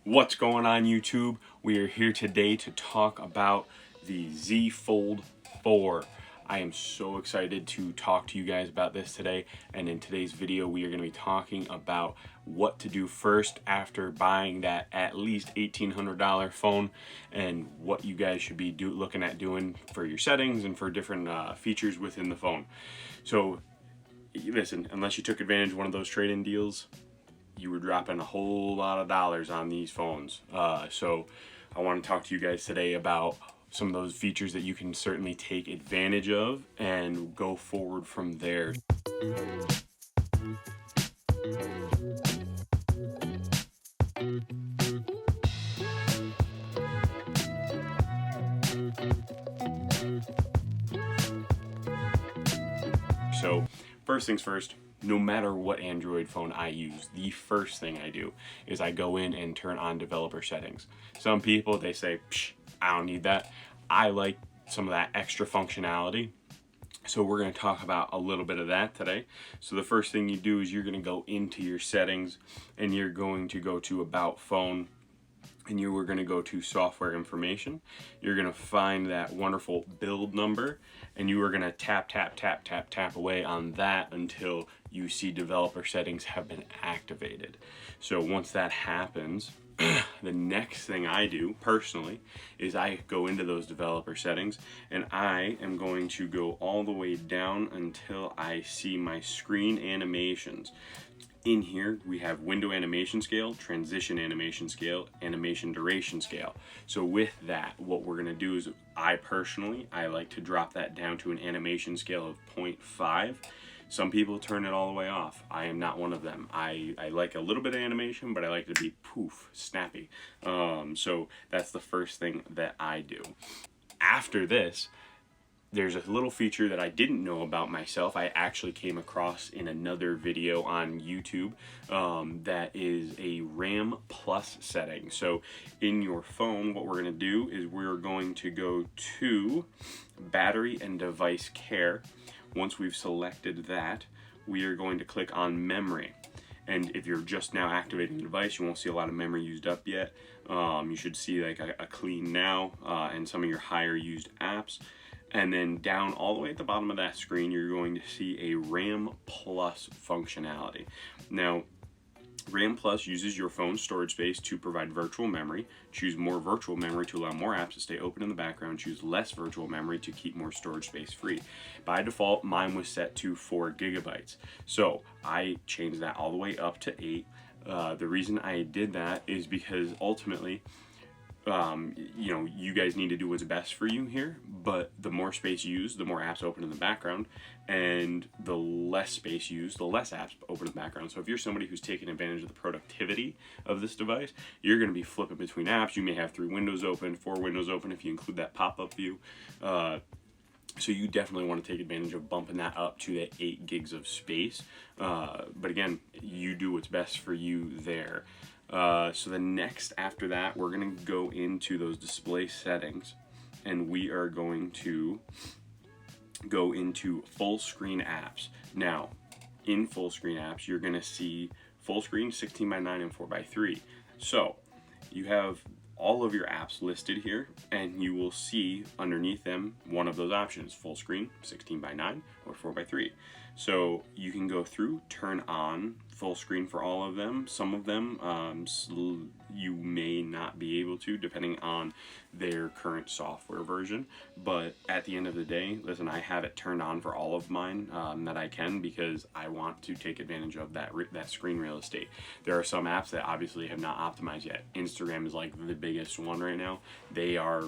What's going on, YouTube? We are here today to talk about the Z Fold 4. I am so excited to talk to you guys about this today, and in today's video we are going to be talking about what to do first after buying that at least $1,800 phone and what you guys should be looking at doing for your settings and for different features within the phone. So listen, unless you took advantage of one of those trade-in deals, you were dropping a whole lot of dollars on these phones. So I want to talk to you guys today about some of those features that you can certainly take advantage of and go forward from there. So first things first, no matter what Android phone I use, the first thing I do is I go in and turn on developer settings. Some people, they say, psh, I don't need that. I like some of that extra functionality. So we're going to talk about a little bit of that today. So the first thing you do is you're going to go into your settings and you're going to go to About Phone, and you are going to go to software information. You're going to find that wonderful build number, and you are going to tap away on that until you see developer settings have been activated. So once that happens, the next thing I do personally is I go into those developer settings and I am going to go all the way down until I see my screen animations. In here we have window animation scale, transition animation scale, animation duration scale. So with that, what we're going to do is I like to drop that down to an animation scale of 0.5. Some people turn it all the way off. I am not one of them. I like a little bit of animation, but I like it to be poof, snappy. So that's the first thing that I do. After this, there's a little feature that I didn't know about myself. I actually came across in another video on YouTube that is a RAM Plus setting. So in your phone, what we're going to do is we're going to go to Battery and Device Care. Once we've selected that, we are going to click on Memory. And if you're just now activating the device, you won't see a lot of memory used up yet. You should see like a clean now and some of your higher used apps. And then down all the way at the bottom of that screen, you're going to see a RAM Plus functionality. Now, RAM Plus uses your phone's storage space to provide virtual memory. Choose more virtual memory to allow more apps to stay open in the background. Choose less virtual memory to keep more storage space free. By default, mine was set to 4 gigabytes. So I changed that all the way up to 8. The reason I did that is because ultimately, you guys need to do what's best for you here, but the more space used, the more apps open in the background, and the less space used, the less apps open in the background. So if you're somebody who's taking advantage of the productivity of this device, you're going to be flipping between apps. You may have 3 windows open, 4 windows open if you include that pop-up view. So you definitely want to take advantage of bumping that up to that 8 gigs of space. But again, you do what's best for you there. So the next after that, we're going to go into those display settings, and we are going to go into full screen apps. Now, in full screen apps, you're going to see full screen, 16:9, and 4:3. So you have all of your apps listed here, and you will see underneath them one of those options: full screen, 16:9, or 4:3. So you can go through, turn on full screen for all of them. Some of them you may not be able to, depending on their current software version. But at the end of the day, listen, I have it turned on for all of mine that I can, because I want to take advantage of that screen real estate. There are some apps that obviously have not optimized yet. Instagram is like the biggest one right now. They are,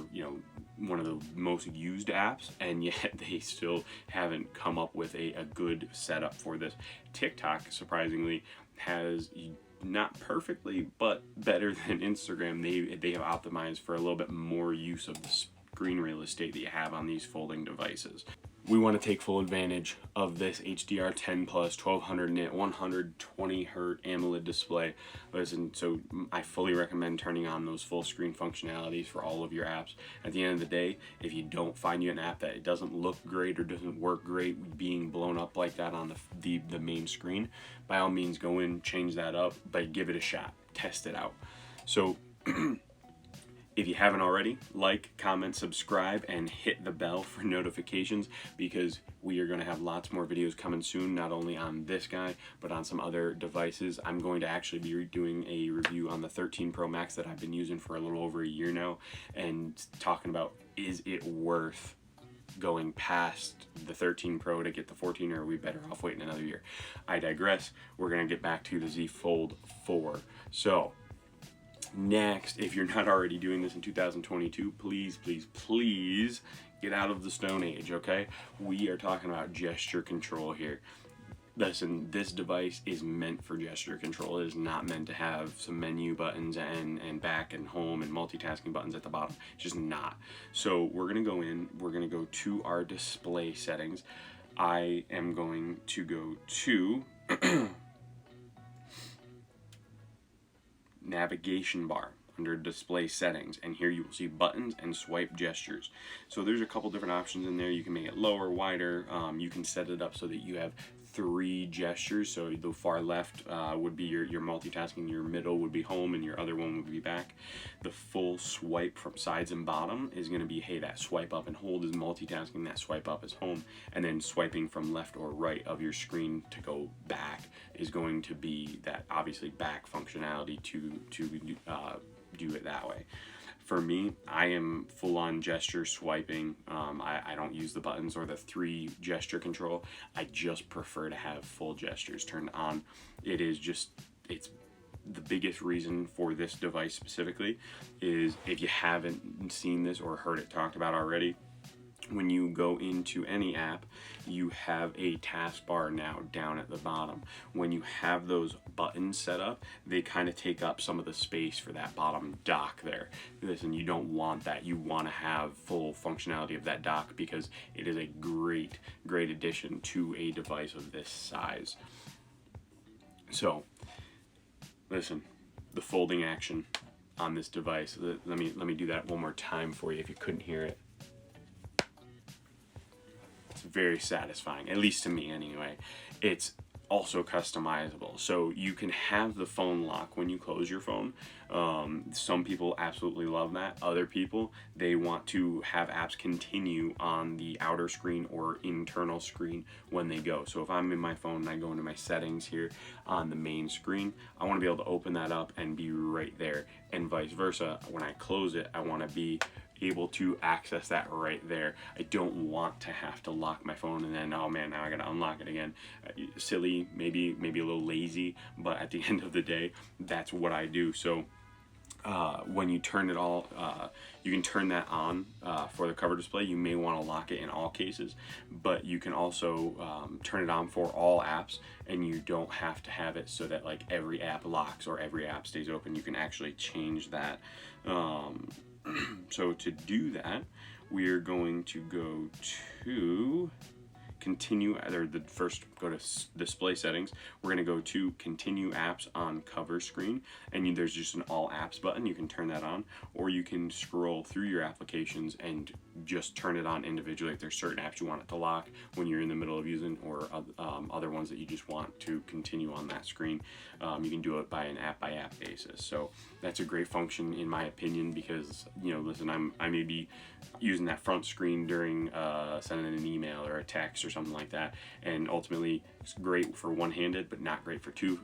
one of the most used apps, and yet they still haven't come up with a good setup for this. TikTok, surprisingly, has, not perfectly, but better than Instagram. They have optimized for a little bit more use of the screen real estate that you have on these folding devices. We want to take full advantage of this HDR10 Plus 1200 nit 120 Hz AMOLED display. Listen, so I fully recommend turning on those full screen functionalities for all of your apps. At the end of the day, if you don't find you an app that it doesn't look great or doesn't work great being blown up like that on the main screen, by all means go in, change that up, but give it a shot, test it out. So if you haven't already, like, comment, subscribe, and hit the bell for notifications, because we are going to have lots more videos coming soon, not only on this guy, but on some other devices. I'm going to actually be doing a review on the 13 Pro Max that I've been using for a little over a year now, and talking about, is it worth going past the 13 Pro to get the 14, or are we better off waiting another year? I digress. We're going to get back to the Z Fold 4. So, next, if you're not already doing this in 2022, please, please, please get out of the Stone Age, okay? We are talking about gesture control here. Listen, this device is meant for gesture control. It is not meant to have some menu buttons and back and home and multitasking buttons at the bottom. It's just not. So we're gonna go in, we're gonna go to our display settings. I am going to go to navigation bar under display settings, and here you will see buttons and swipe gestures. So there's a couple different options in there. You can make it lower, wider. You can set it up so that you have 3 gestures. So the far left would be your multitasking, your middle would be home, and your other one would be back. The full swipe from sides and bottom is going to be, hey, that swipe up and hold is multitasking, that swipe up is home, and then swiping from left or right of your screen to go back is going to be that obviously back functionality to do it that way. For me, I am full-on gesture swiping. I don't use the buttons or the 3 gesture control. I just prefer to have full gestures turned on. It's the biggest reason for this device specifically is, if you haven't seen this or heard it talked about already, when you go into any app, you have a taskbar now down at the bottom. When you have those buttons set up, they kind of take up some of the space for that bottom dock there. Listen, you don't want that. You want to have full functionality of that dock, because it is a great, great addition to a device of this size. So, listen, the folding action on this device, let me do that one more time for you if you couldn't hear it. Very satisfying, at least to me anyway. It's also customizable, so you can have the phone lock when you close your phone. Some people absolutely love that. Other people, they want to have apps continue on the outer screen or internal screen when they go. So if I'm in my phone and I go into my settings here on the main screen, I want to be able to open that up and be right there, and vice versa. When I close it, I want to be able to access that right there. I don't want to have to lock my phone and then, oh man, now I gotta unlock it again. Silly, maybe a little lazy, but at the end of the day, that's what I do. So when you turn it all, you can turn that on for the cover display. You may want to lock it in all cases, but you can also turn it on for all apps, and you don't have to have it so that like every app locks or every app stays open. You can actually change that. So to do that, we are going to go to continue, go to display settings. We're going to go to continue apps on cover screen, and there's just an all apps button. You can turn that on, or you can scroll through your applications and just turn it on individually if there's certain apps you want it to lock when you're in the middle of using, or other ones that you just want to continue on that screen. You can do it by an app basis. So that's a great function in my opinion, because listen, I may be using that front screen during sending an email or a text or something like that, and ultimately it's great for one-handed but not great for two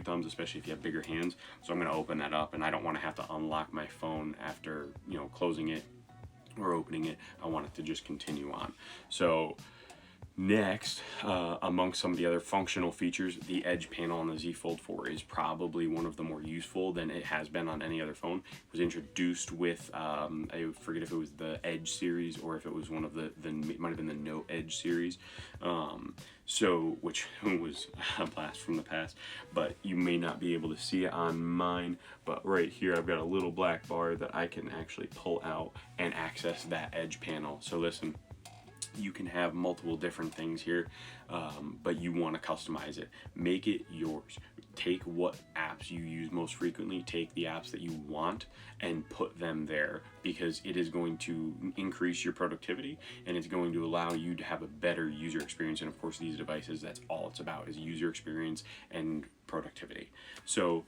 thumbs, especially if you have bigger hands. So I'm going to open that up, and I don't want to have to unlock my phone after closing it or opening it. I want it to just continue on. So next, amongst some of the other functional features, the edge panel on the Z Fold 4 is probably one of the more useful than it has been on any other phone. It was introduced with, I forget if it was the Edge series or if it was one of it might have been the Note Edge series, which was a blast from the past, but you may not be able to see it on mine, but right here I've got a little black bar that I can actually pull out and access that edge panel. So listen, you can have multiple different things here. but you want to customize it. Make it yours. Take what apps you use most frequently, take the apps that you want and put them there, because it is going to increase your productivity and it's going to allow you to have a better user experience. And of course, these devices, that's all it's about, is user experience and productivity. So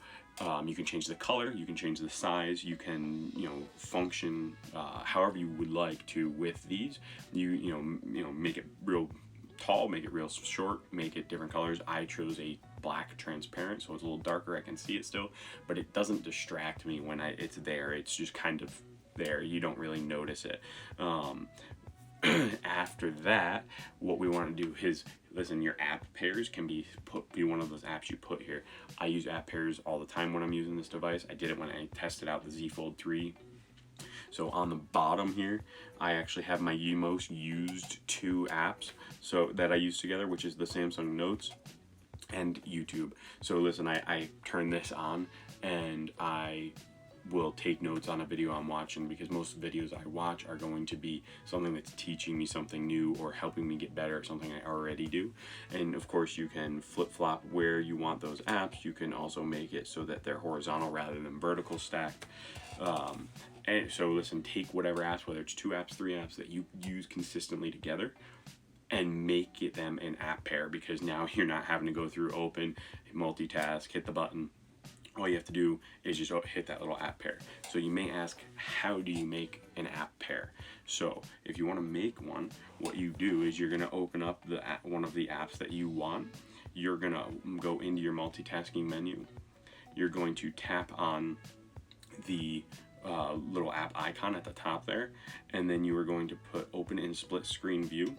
you can change the color, you can change the size, you can function however you would like to with these. You make it real tall, make it real short, make it different colors. I chose a black transparent, so it's a little darker, I can see it still, but it doesn't distract me when it's there. It's just kind of there, you don't really notice it. After that, what we want to do is, listen, your app pairs can be one of those apps you put here. I use app pairs all the time when I'm using this device. I did it when I tested out the Z Fold 3. So on the bottom here, I actually have my most used 2 apps that I use together, which is the Samsung Notes and YouTube. So listen, I turn this on and I will take notes on a video I'm watching, because most videos I watch are going to be something that's teaching me something new or helping me get better at something I already do. And of course, you can flip-flop where you want those apps. You can also make it so that they're horizontal rather than vertical stacked. And so listen, take whatever apps, whether it's 2 apps, 3 apps that you use consistently together, and make them an app pair, because now you're not having to go through open, multitask, hit the button. All you have to do is just hit that little app pair. So you may ask, how do you make an app pair? So if you want to make one, what you do is you're going to open up one of the apps that you want. You're going to go into your multitasking menu. You're going to tap on the little app icon at the top there, and then you are going to put open in split screen view,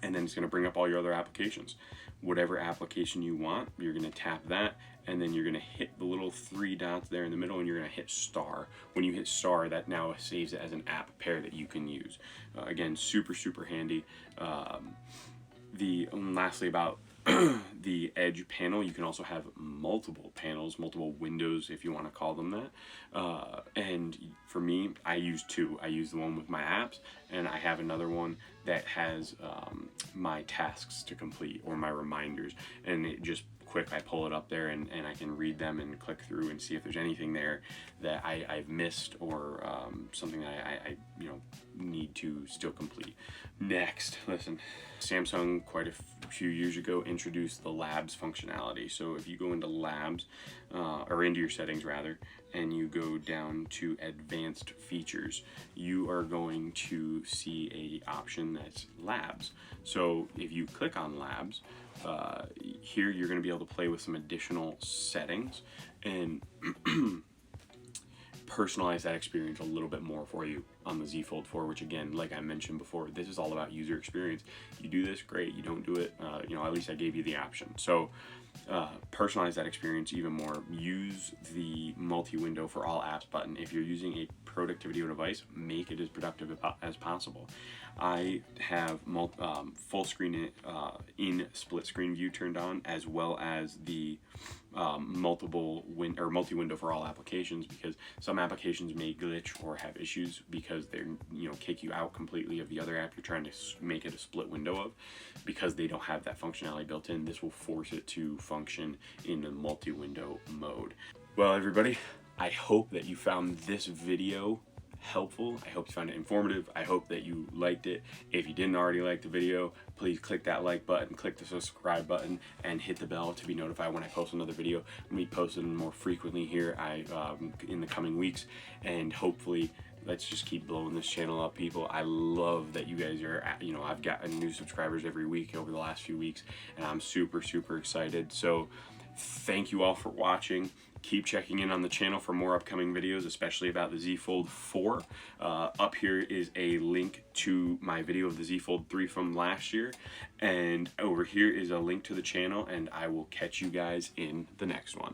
and then it's going to bring up all your other applications. Whatever application you want, you're going to tap that, and then you're going to hit the little 3 dots there in the middle, and you're going to hit star. When you hit star, that now saves it as an app pair that you can use. Again, super handy. Lastly, about the Edge panel, you can also have multiple panels, multiple windows, if you want to call them that. And for me, I use 2. I use the one with my apps, and I have another one that has my tasks to complete, or my reminders, and it just quick, I pull it up there and I can read them and click through and see if there's anything there that I've missed, or something I need to still complete. Next, listen, Samsung quite a few years ago introduced the Labs functionality. So if you go into Labs, or into your settings rather, and you go down to advanced features, you are going to see a option that's Labs. So if you click on Labs, here you're going to be able to play with some additional settings and personalize that experience a little bit more for you on the Z Fold 4, which again, like I mentioned before, this is all about user experience. You do this, great. You don't do it, at least I gave you the option. So personalize that experience even more. Use the multi-window for all apps button. If you're using a productivity device, make it as productive as possible. I have full screen in split screen view turned on, as well as the multi-window for all applications, because some applications may glitch or have issues because they're kick you out completely of the other app you're trying to make it a split window of, because they don't have that functionality built in. This will force it to function in the multi-window mode. Well, everybody, I hope that you found this video helpful. I hope you found it informative. I hope that you liked it. If you didn't already like the video, please click that like button, click the subscribe button, and hit the bell to be notified when I post another video. I'm going to be posting more frequently here in the coming weeks, and hopefully let's just keep blowing this channel up, people. I love that you guys are, I've gotten new subscribers every week over the last few weeks, and I'm super excited. So thank you all for watching. Keep checking in on the channel for more upcoming videos, especially about the Z Fold 4. Up here is a link to my video of the Z Fold 3 from last year, and over here is a link to the channel, and I will catch you guys in the next one.